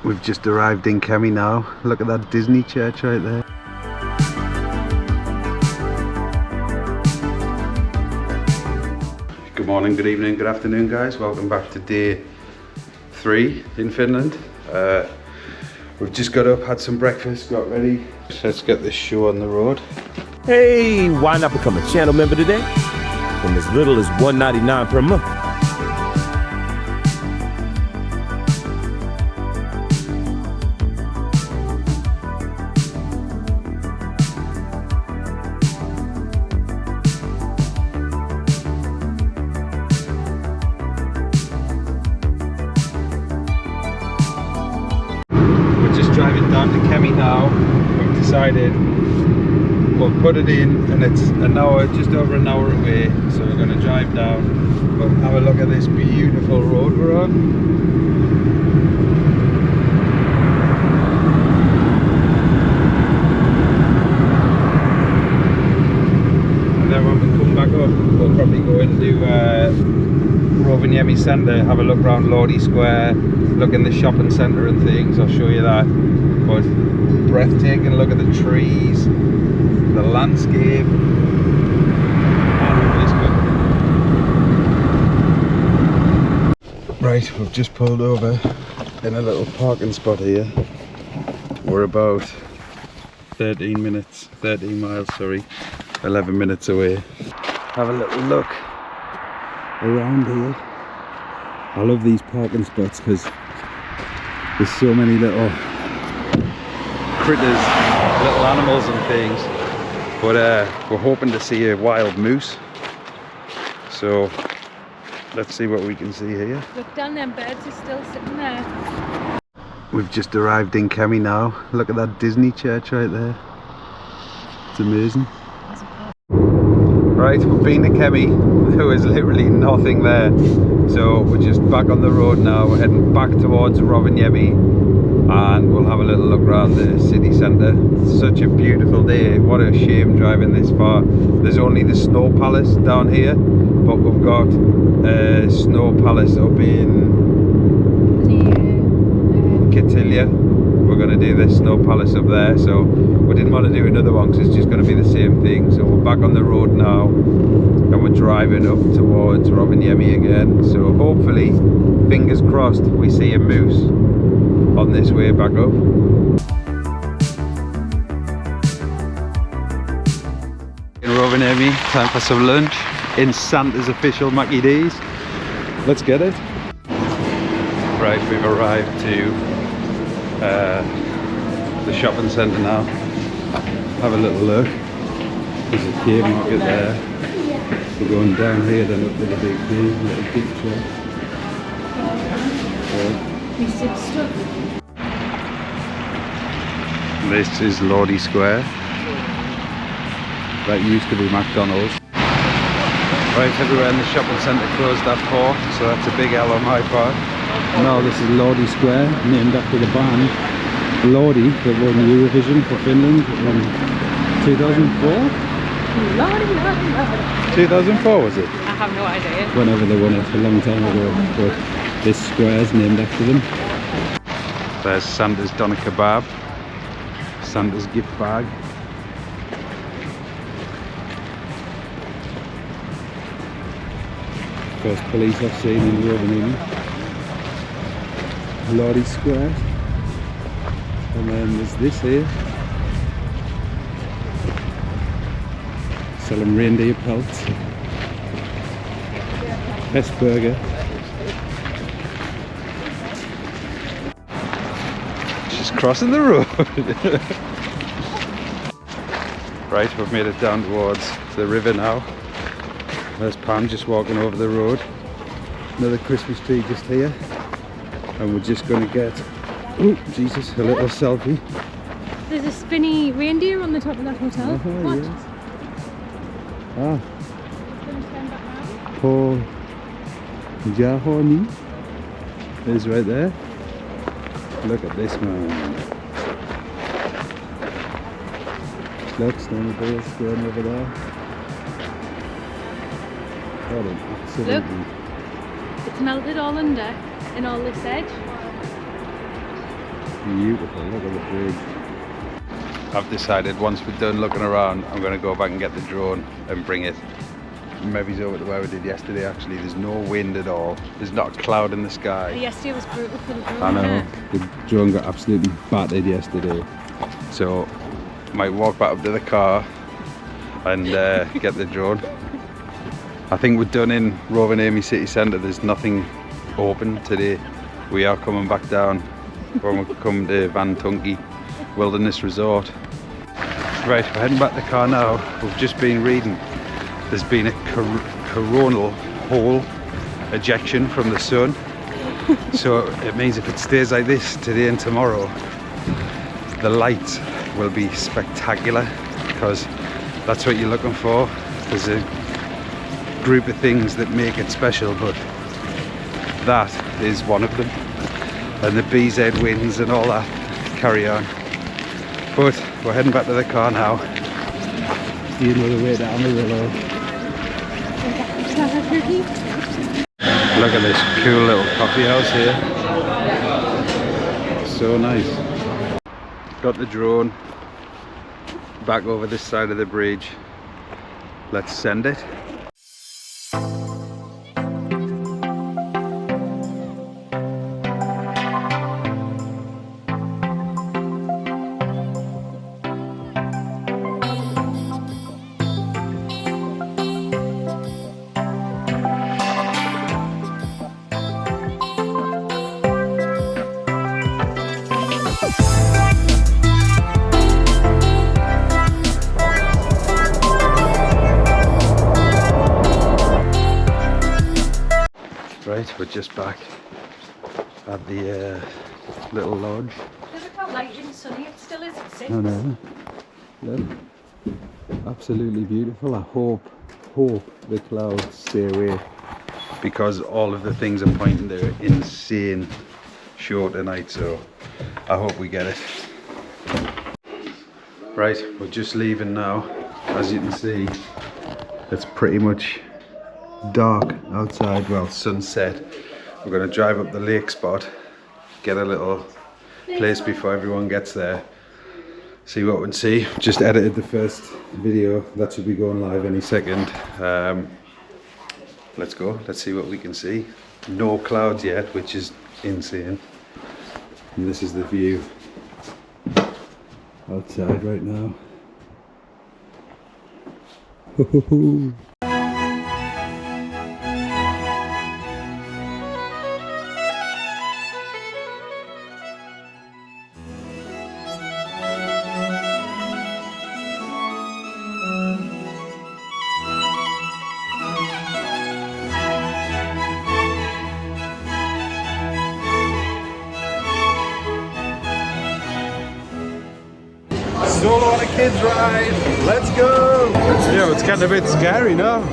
We've just arrived in Kemi now. Look at that Disney church right there. Good morning, good evening, good afternoon guys. Welcome back to day 3 in Finland. We've just got up, had some breakfast, got ready. Let's get this show on the road. Hey, why not become a channel member today? From as little as $1.99 per month. Driving down to Kemi now. We've decided we'll put it in, and it's an hour, just over an hour away, so we're going to drive down. But have a look at this beautiful road we're on. And then when we come back up, we'll probably go into Rovaniemi Centre, have a look around Lordy Square, look in the shopping centre and things. I'll show you that. But breathtaking, look at the trees, the landscape. Right, we've just pulled over in a little parking spot here. We're about 13 miles, sorry, 11 minutes away. Have a little look around here. I love these parking spots because there's so many little critters, little animals and things. But we're hoping to see a wild moose. So let's see what we can see here. Look down, them birds are still sitting there. We've just arrived in Kemi now. Look at that Disney church right there. It's amazing. Right, we've been to Kemi. There was literally nothing there. So we're just back on the road now. We're heading back towards Rovaniemi and we'll have a little look around the city centre. It's such a beautiful day. What a shame driving this far. There's only the Snow Palace down here, but we've got a Snow Palace up in Katilia. We're going to do this Snow Palace up there, so we didn't want to do another one because it's just going to be the same thing. So we're back on the road now and we're driving up towards Rovaniemi again. So hopefully, fingers crossed, we see a moose on this way back up. In Rovaniemi, time for some lunch in Santa's official Mackie D's. Let's get it. Right, we've arrived to the shopping centre now. Have a little look. There's a Kemi market there. We're going down here, then up to the big thing, little picture. This is Lordy Square. That used to be McDonald's. Right, everywhere in the shopping centre closed at 4, so that's a big L on my part. No, this is Lordy Square, named after the band Lordy that won Eurovision for Finland in 2004? Lordy. 2004 was it? I have no idea. Whenever they won it, a long time ago. But this square is named after them. There's Santa's Doner Kebab, Santa's gift bag. First police I've seen in Rovaniemi. Lordy Square, and then there's this here, selling reindeer pelts, Best Burger. She's crossing the road. Right, we've made it down towards the river now. There's Pam just walking over the road. Another Christmas tree just here. And we're just going to get, oh Jesus, a little selfie. There's a spinny reindeer on the top of that hotel. What? Yes. Ah. Going to stand back now. Paul Jahoni is right there. Look at this man. Look, snowmobiles going over there. What an absolutely... Look, it's melted all under in all this edge. Beautiful, look at the bridge. I've decided once we're done looking around, I'm going to go back and get the drone and bring it maybe over to where we did yesterday. Actually, there's no wind at all, there's not a cloud in the sky. Yesterday was brutal for the drone. I know, the drone got absolutely battered yesterday, so might walk back up to the car and get the drone. I think we're done in Rovaniemi city centre. There's nothing open today. We are coming back down when we come to Van Tunki Wilderness Resort. Right, we're heading back to the car now. We've just been reading there's been a coronal hole ejection from the sun, so it means if it stays like this today and tomorrow, the lights will be spectacular, because that's what you're looking for. There's a group of things that make it special, but that is one of them, and the BZ winds and all that carry on. But we're heading back to the car now. See another way down the willow. Look at this cool little coffee house here. So nice. Got the drone back over this side of the bridge. Let's send it. Right, we're just back at the little lodge. Look how light and sunny it still is at 6. I know. Look, absolutely beautiful. I hope the clouds stay away, because all of the things are pointing to insane show tonight, so I hope we get it. Right, we're just leaving now. As you can see, it's pretty much dark outside, well, sunset. We're going to drive up the lake spot, get a little place before everyone gets there, see what we can see. Just edited the first video, that should be going live any second. Let's go, let's see what we can see. No clouds yet, which is insane. And this is the view outside right now. Solo on a kids ride, let's go! Yeah, it's getting a bit scary now.